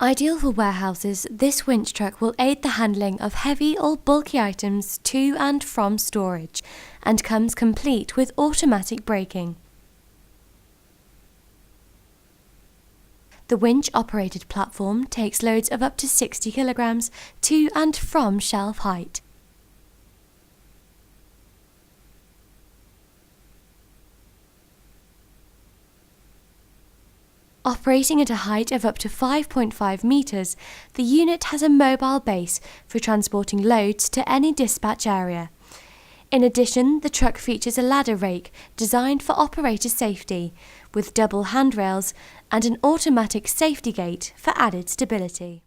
Ideal for warehouses, this winch truck will aid the handling of heavy or bulky items to and from storage and comes complete with automatic braking. The winch-operated platform takes loads of up to 60 kilograms to and from shelf height. Operating at a height of up to 5.5 meters, the unit has a mobile base for transporting loads to any dispatch area. In addition, the truck features a ladder rake designed for operator safety, with double handrails and an automatic safety gate for added stability.